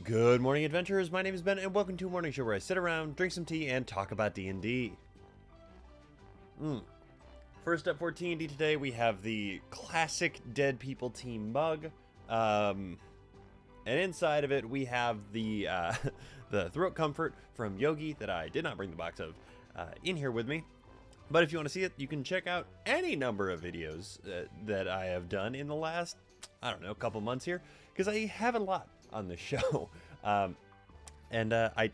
Good morning, adventurers. My name is Ben, and welcome to a morning show where I sit around, drink some tea, and talk about D&D. First up for T&D today, we have the classic Dead People Team mug, and inside of it we have the the throat comfort from Yogi that I did not bring the box of in here with me. But if you want to see it, you can check out any number of videos that I have done in the last, I don't know, couple months here, because I have a lot on the show. I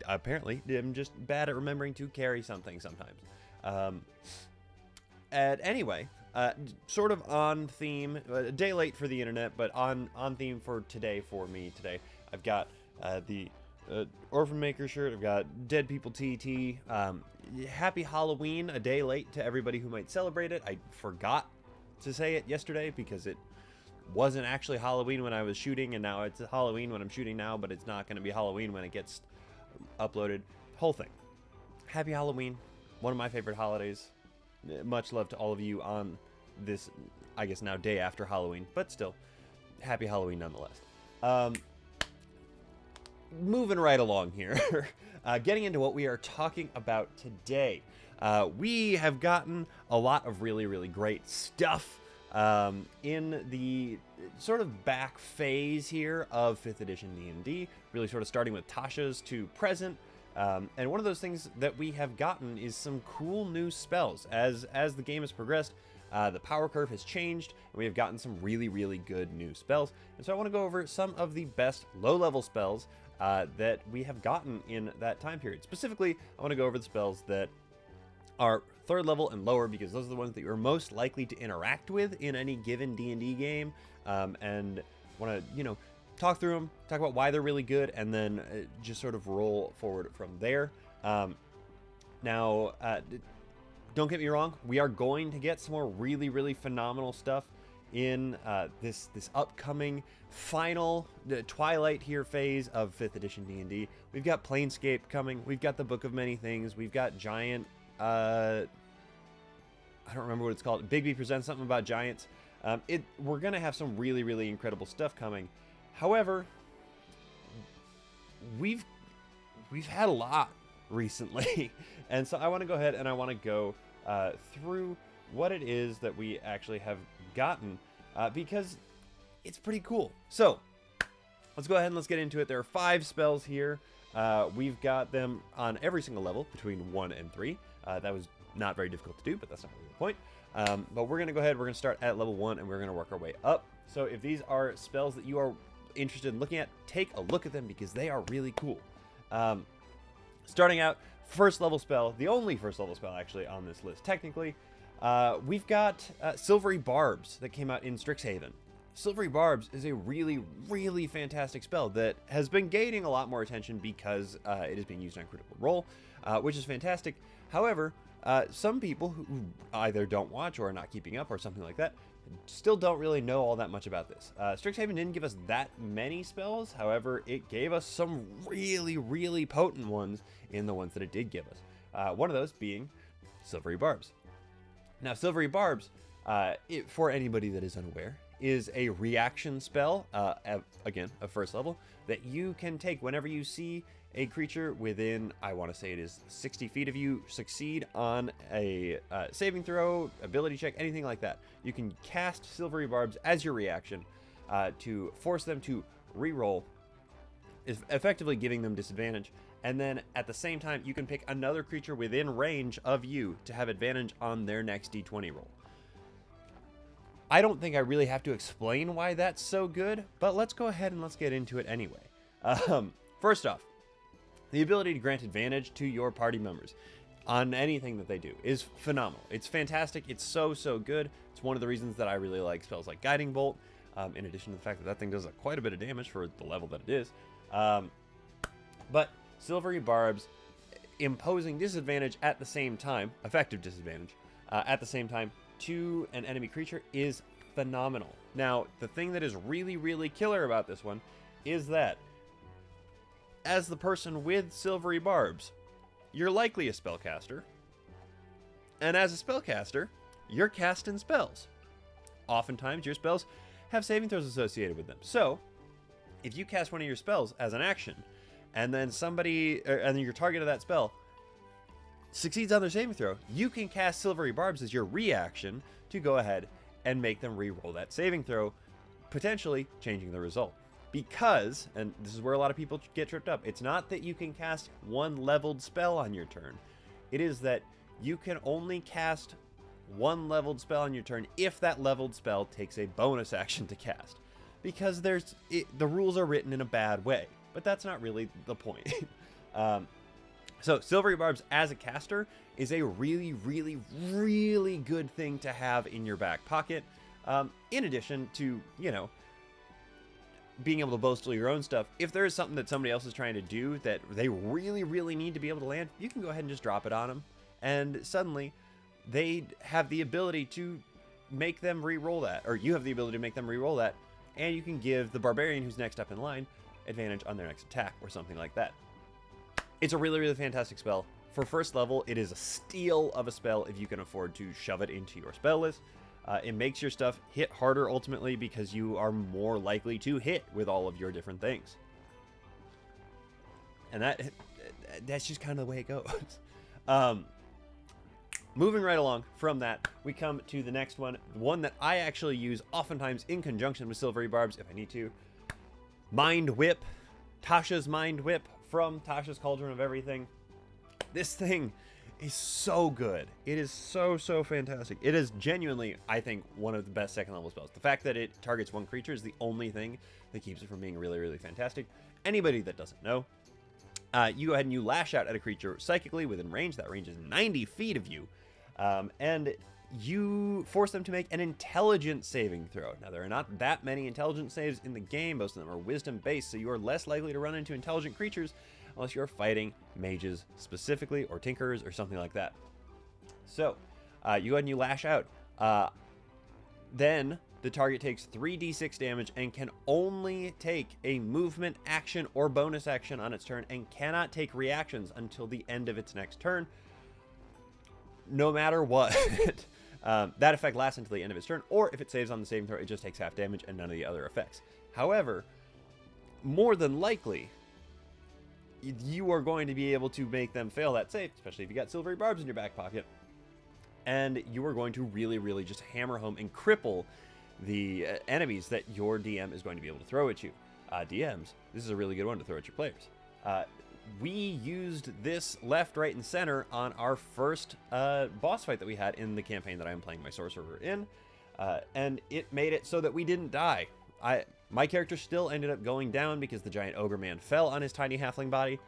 apparently am just bad at remembering to carry something sometimes. Anyway, sort of on theme, a day late for the internet, but on theme for today for me today. I've got the Orphan Maker shirt, I've got Dead People TT, Happy Halloween, a day late to everybody who might celebrate it. I forgot to say it yesterday because it wasn't actually Halloween when I was shooting, and now it's Halloween when I'm shooting now, but it's not going to be Halloween when it gets uploaded. Whole thing. Happy Halloween, one of my favorite holidays. Much love to all of you on this, I guess now day after Halloween, but still, happy Halloween nonetheless. Moving right along here, getting into what we are talking about today. We have gotten a lot of really, really great stuff in the sort of back phase here of 5th edition D&D, really sort of starting with Tasha's to present. And one of those things that we have gotten is some cool new spells. As the game has progressed, the power curve has changed, and we have gotten some really, really good new spells. And so I want to go over some of the best low-level spells that we have gotten in that time period. Specifically, I want to go over the spells that are 3rd level and lower, because those are the ones that you're most likely to interact with in any given D&D game, and want to, talk through them, talk about why they're really good, and then just sort of roll forward from there. Now, don't get me wrong, we are going to get some more really, really phenomenal stuff in this upcoming final Twilight here phase of 5th edition D&D. We've got Planescape coming, we've got the Book of Many Things, we've got Giant, I don't remember what it's called. Bigby presents something about giants. We're gonna have some really, really incredible stuff coming. However, we've had a lot recently, and so I want to go ahead and I want to go through what it is that we actually have gotten, because it's pretty cool. So let's go ahead and let's get into it. There are 5 spells here. We've got them on every single level between 1 and 3. That was not very difficult to do, but that's not really the point. But we're going to go ahead, we're going to start at level 1, and we're going to work our way up. So if these are spells that you are interested in looking at, take a look at them, because they are really cool. Starting out, first level spell, the only first level spell actually on this list, technically, we've got Silvery Barbs that came out in Strixhaven. Silvery Barbs is a really, really fantastic spell that has been gaining a lot more attention because it is being used on Critical Role, which is fantastic. However, some people who either don't watch or are not keeping up or something like that still don't really know all that much about this. Strixhaven didn't give us that many spells, however, it gave us some really, really potent ones in the ones that it did give us. One of those being Silvery Barbs. Now, Silvery Barbs, for anybody that is unaware, is a reaction spell, again, of 1st level, that you can take whenever you see a creature within, I want to say it is 60 feet of you, succeed on a saving throw, ability check, anything like that. You can cast Silvery Barbs as your reaction to force them to re-roll, effectively giving them disadvantage. And then at the same time, you can pick another creature within range of you to have advantage on their next d20 roll. I don't think I really have to explain why that's so good, but let's go ahead and let's get into it anyway. First off, the ability to grant advantage to your party members on anything that they do is phenomenal. It's fantastic. It's so, so good. It's one of the reasons that I really like spells like Guiding Bolt, in addition to the fact that that thing does quite a bit of damage for the level that it is. But Silvery Barbs imposing disadvantage at the same time, effective disadvantage, at the same time, to an enemy creature is phenomenal. Now, the thing that is really, really killer about this one is that as the person with Silvery Barbs, you're likely a spellcaster, and as a spellcaster, you're casting spells. Oftentimes, your spells have saving throws associated with them. So, if you cast one of your spells as an action, and then and then your target of that spell succeeds on their saving throw, you can cast Silvery Barbs as your reaction to go ahead and make them re-roll that saving throw, potentially changing the result. Because, and this is where a lot of people get tripped up, it's not that you can cast one leveled spell on your turn. It is that you can only cast one leveled spell on your turn if that leveled spell takes a bonus action to cast. Because the rules are written in a bad way, but that's not really the point. So Silvery Barbs as a caster is a really, really, really good thing to have in your back pocket. In addition to, being able to boast your own stuff. If there is something that somebody else is trying to do that they really, really need to be able to land, you can go ahead and just drop it on them. And suddenly they have the ability to make them re-roll that, or you have the ability to make them re-roll that, and you can give the barbarian who's next up in line advantage on their next attack or something like that. It's a really, really fantastic spell. For first level, it is a steal of a spell if you can afford to shove it into your spell list. It makes your stuff hit harder ultimately because you are more likely to hit with all of your different things. And that's just kind of the way it goes. Moving right along from that, we come to the next one that I actually use oftentimes in conjunction with Silvery Barbs if I need to. Mind Whip. Tasha's Mind Whip from Tasha's Cauldron of Everything. This thing is so good. It is so, so fantastic. It is genuinely, I think, one of the best second level spells. The fact that it targets one creature is the only thing that keeps it from being really, really fantastic. Anybody that doesn't know, you go ahead and you lash out at a creature psychically within range. That range is 90 feet of you. And you force them to make an intelligence saving throw. Now, there are not that many intelligence saves in the game. Most of them are wisdom based, so you are less likely to run into intelligent creatures unless you're fighting mages specifically, or tinkerers, or something like that. So, you go ahead and you lash out. Then the target takes 3d6 damage and can only take a movement action or bonus action on its turn, and cannot take reactions until the end of its next turn, no matter what. That effect lasts until the end of its turn, or if it saves on the saving throw, it just takes half damage and none of the other effects. However, more than likely, you are going to be able to make them fail that save, especially if you got Silvery Barbs in your back pocket, and you are going to really, really just hammer home and cripple the enemies that your DM is going to be able to throw at you. DMs, this is a really good one to throw at your players. We used this left, right, and center on our first boss fight that we had in the campaign that I'm playing my sorcerer in, and it made it so that we didn't die. My character still ended up going down because the giant ogre man fell on his tiny halfling body,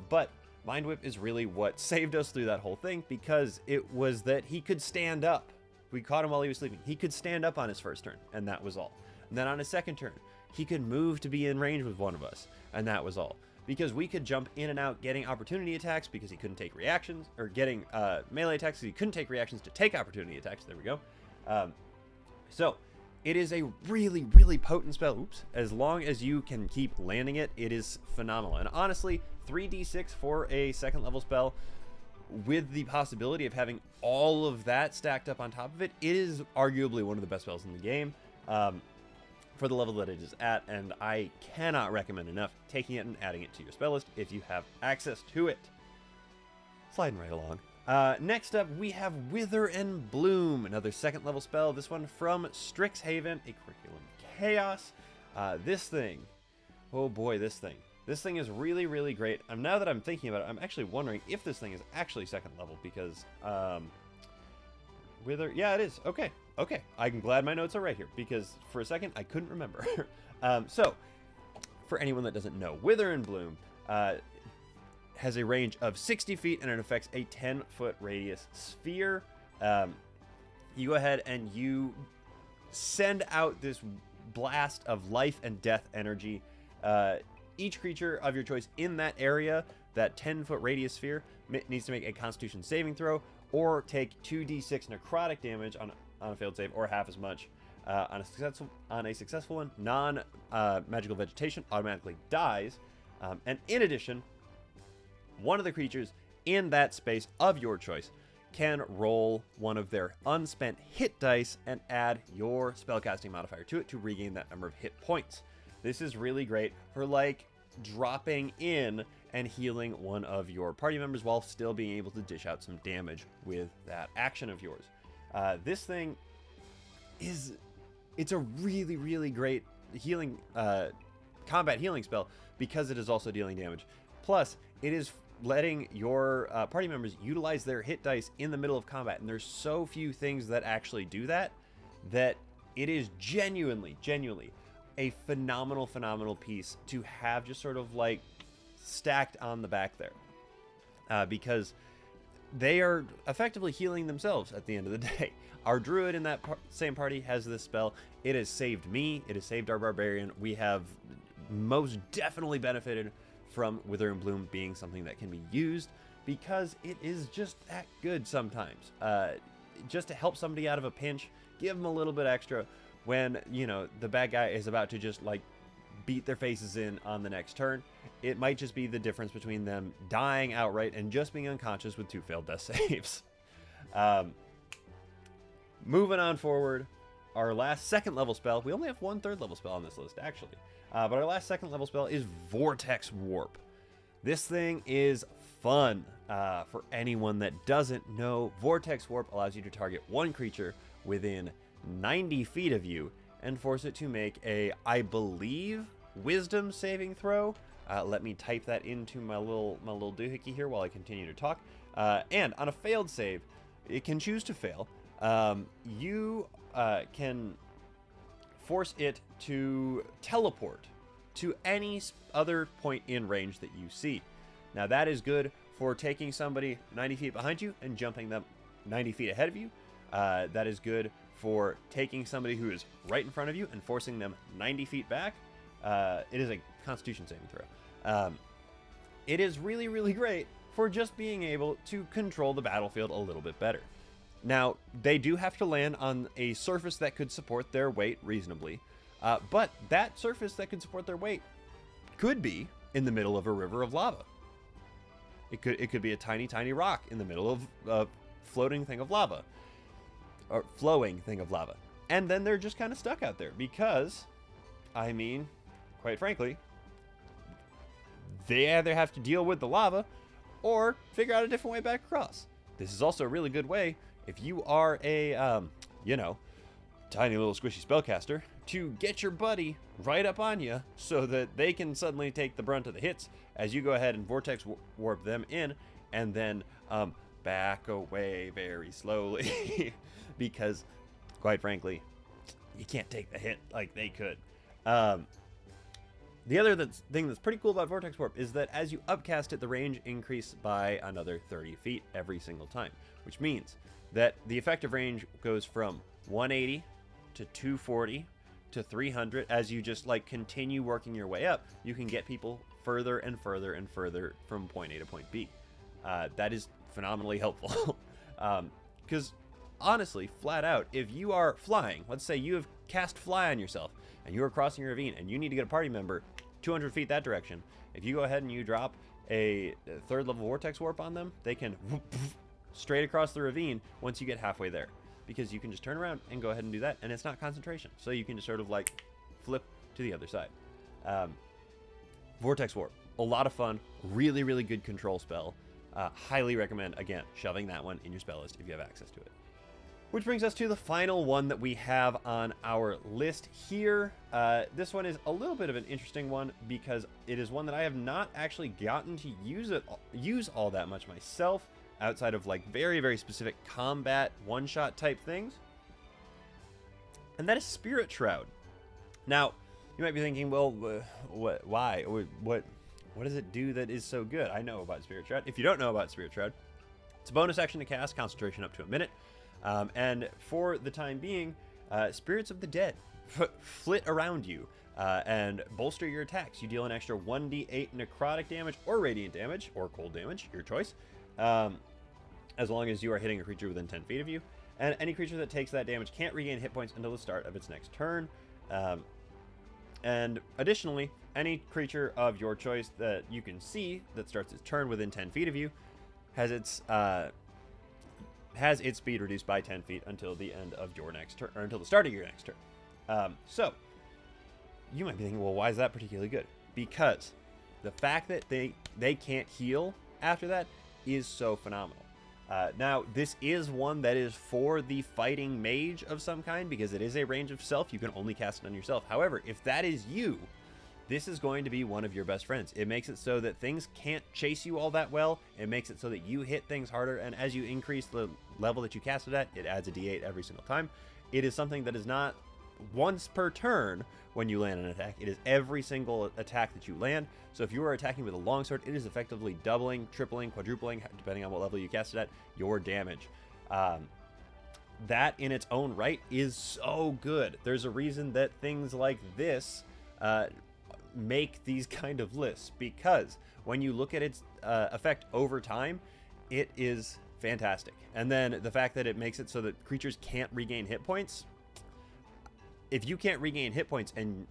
but Mind Whip is really what saved us through that whole thing, because it was that he could stand up. We caught him while he was sleeping. He could stand up on his first turn, and that was all. And then on his second turn, he could move to be in range with one of us, and that was all. Because we could jump in and out getting opportunity attacks because he couldn't take reactions, or getting melee attacks because he couldn't take reactions to take opportunity attacks. There we go. So it is a really, really potent spell. Oops. As long as you can keep landing it, it is phenomenal. And honestly, 3d6 for a second level spell with the possibility of having all of that stacked up on top of it, it is arguably one of the best spells in the game. For the level that it is at, and I cannot recommend enough taking it and adding it to your spell list if you have access to it. Sliding right along. Next up, we have Wither and Bloom, another second level spell. This one from Strixhaven, a Curriculum Chaos. This thing, oh boy, this thing is really, really great. Now that I'm thinking about it, I'm actually wondering if this thing is actually second level, because Wither, yeah, it is. Okay, I'm glad my notes are right here, because for a second I couldn't remember. So, for anyone that doesn't know, Wither and Bloom has a range of 60 feet, and it affects a 10-foot radius sphere. You go ahead and you send out this blast of life and death energy. Each creature of your choice in that area, that 10-foot radius sphere, needs to make a Constitution saving throw, or take 2d6 necrotic damage on a failed save, or half as much on a successful one. Non-magical vegetation automatically dies. And in addition, one of the creatures in that space of your choice can roll one of their unspent hit dice and add your spellcasting modifier to it to regain that number of hit points. This is really great for like dropping in and healing one of your party members while still being able to dish out some damage with that action of yours. This thing it's a really, really great healing, combat healing spell because it is also dealing damage. Plus, it is letting your party members utilize their hit dice in the middle of combat, and there's so few things that actually do that, that it is genuinely a phenomenal piece to have just sort of like stacked on the back there, because they are effectively healing themselves at the end of the day. Our druid in that same party has this spell. It has saved me. It has saved our barbarian. We have most definitely benefited from Withering Bloom being something that can be used because it is just that good sometimes. Just to help somebody out of a pinch, give them a little bit extra when, you know, the bad guy is about to just like beat their faces in on the next turn. It might just be the difference between them dying outright and just being unconscious with 2 failed death saves. Moving on forward, our last 2nd level spell, we only have 1 3rd level spell on this list actually, but our last 2nd level spell is Vortex Warp. This thing is fun. For anyone that doesn't know, Vortex Warp allows you to target one creature within 90 feet of you and force it to make a, I believe, Wisdom saving throw. Let me type that into my little doohickey here while I continue to talk. And on a failed save, it can choose to fail. You can force it to teleport to any other point in range that you see. Now that is good for taking somebody 90 feet behind you and jumping them 90 feet ahead of you. That is good for taking somebody who is right in front of you and forcing them 90 feet back. It is a Constitution saving throw. It is really great for just being able to control the battlefield a little bit better. Now, they do have to land on a surface that could support their weight reasonably, but that surface that could support their weight could be in the middle of a river of lava. It could be a tiny rock in the middle of a floating thing of lava, or flowing thing of lava. And then they're just kind of stuck out there because, I mean, quite frankly, they either have to deal with the lava or figure out a different way back across. This is also a really good way if you are a, tiny little squishy spellcaster, to get your buddy right up on you so that they can suddenly take the brunt of the hits as you go ahead and Vortex Warp them in and then back away very slowly because, quite frankly, you can't take the hit like they could. The other thing that's pretty cool about Vortex Warp is that as you upcast it, the range increases by another 30 feet every single time, which means that the effective range goes from 180 to 240 to 300. As you just like continue working your way up, you can get people further and further from point A to point B. That is phenomenally helpful because honestly, flat out, if you are flying, let's say you have cast Fly on yourself and you are crossing a ravine and you need to get a party member 200 feet that direction, if you go ahead and you drop a 3rd level Vortex Warp on them, they can straight across the ravine once you get halfway there, because you can just turn around and go ahead and do that, and it's not concentration, so you can just sort of like flip to the other side. Vortex Warp, a lot of fun, really good control spell. Highly recommend, again, shoving that one in your spell list if you have access to it. Which brings us to the final one that we have on our list here. This one is a little bit of an interesting one because it is one that I have not actually gotten to use all that much myself, outside of like very specific combat one-shot type things. And that is Spirit Shroud. Now, you might be thinking, well, why? What does it do that is so good? I know about Spirit Shroud. If you don't know about Spirit Shroud, it's a bonus action to cast, concentration up to a minute. And for the time being, Spirits of the Dead flit around you and bolster your attacks. You deal an extra 1d8 necrotic damage or radiant damage or cold damage, your choice, as long as you are hitting a creature within 10 feet of you. And any creature that takes that damage can't regain hit points until the start of its next turn. And additionally, any creature of your choice that you can see that starts its turn within 10 feet of you has its speed reduced by 10 feet until the end of your next turn, or until the start of your next turn. So, you might be thinking, well, why is that particularly good? Because the fact that they can't heal after that is so phenomenal. Now, this is one that is for the fighting mage of some kind, because it is a range of self. You can only cast it on yourself. However, if that is you, this is going to be one of your best friends. It makes it so that things can't chase you all that well. It makes it so that you hit things harder, and as you increase the level that you cast it at, it adds a d8 every single time. It is something that is not once per turn when you land an attack. It is every single attack that you land. So if you are attacking with a longsword, it is effectively doubling, tripling, quadrupling, depending on what level you cast it at, your damage. That in its own right is so good. There's a reason that things like this make these kind of lists, because when you look at its effect over time, it is fantastic. And then the fact that it makes it so that creatures can't regain hit points. If you can't regain hit points and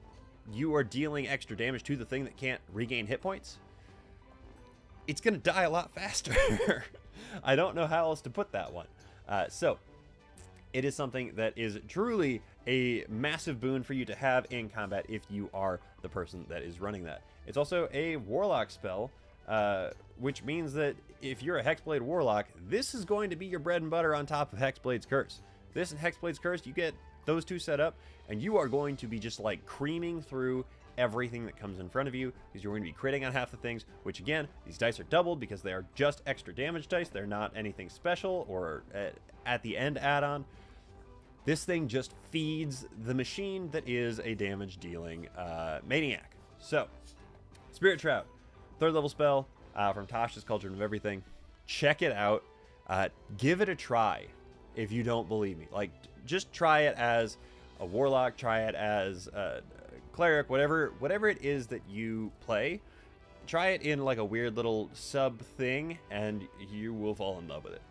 you are dealing extra damage to the thing that can't regain hit points, it's going to die a lot faster. I don't know how else to put that one. So it is something that is truly a massive boon for you to have in combat if you are the person that is running that. It's also a warlock spell, which means that if you're a Hexblade warlock, this is going to be your bread and butter on top of Hexblade's Curse. This and Hexblade's Curse, you get those two set up, and you are going to be just like creaming through everything that comes in front of you, because you're going to be critting on half the things, which again, these dice are doubled because they are just extra damage dice. They're not anything special or at the end add-on. This thing just feeds the machine that is a damage dealing maniac. So, Spirit Shroud, 3rd level spell from Tasha's Cauldron of Everything. Check it out. Give it a try if you don't believe me. Like, just try it as a warlock, try it as a cleric, whatever it is that you play. Try it in like a weird little sub thing, and you will fall in love with it.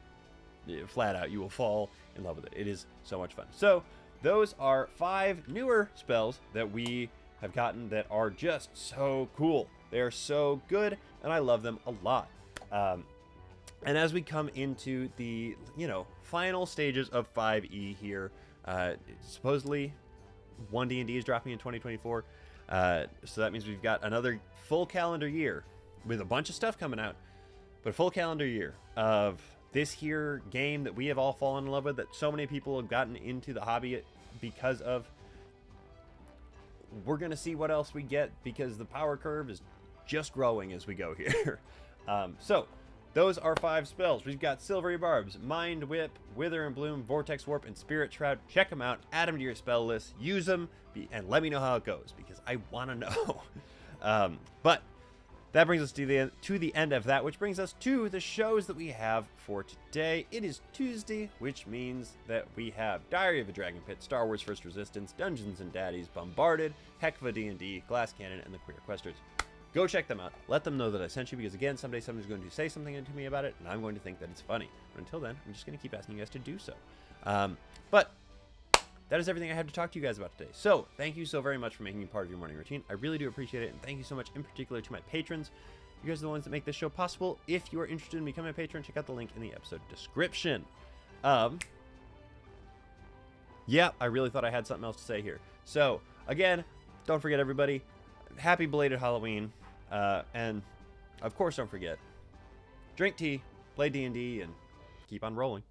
Flat out, you will fall in love with it. It is so much fun. So those are 5 newer spells that we have gotten that are just so cool. They are so good, and I love them a lot. And as we come into the, final stages of 5e here, supposedly 1D&D is dropping in 2024. So that means we've got another full calendar year with a bunch of stuff coming out, but a full calendar year of this here game that we have all fallen in love with, that so many people have gotten into the hobby because of. We're going to see what else we get, because the power curve is just growing as we go here. So those are 5 spells. We've got Silvery Barbs, Mind Whip, Wither and Bloom, Vortex Warp, and Spirit Shroud. Check them out, add them to your spell list, use them, and let me know how it goes, because I want to know. But that brings us to the end of that, which brings us to the shows that we have for today. It is Tuesday, which means that we have Diary of a Dragon Pit, Star Wars First Resistance, Dungeons and Daddies, Bombarded, Hekva D&D, Glass Cannon, and the Queer Questers. Go check them out. Let them know that I sent you, because again, someday somebody's going to say something to me about it, and I'm going to think that it's funny. But until then, I'm just going to keep asking you guys to do so. But that is everything I have to talk to you guys about today. So thank you so very much for making me part of your morning routine. I really do appreciate it, and thank you so much in particular to my patrons. You guys are the ones that make this show possible. If you are interested in becoming a patron, check out the link in the episode description. Yeah, I really thought I had something else to say here. So again, don't forget, everybody, happy belated Halloween. And of course, don't forget, drink tea, play D&D, and keep on rolling.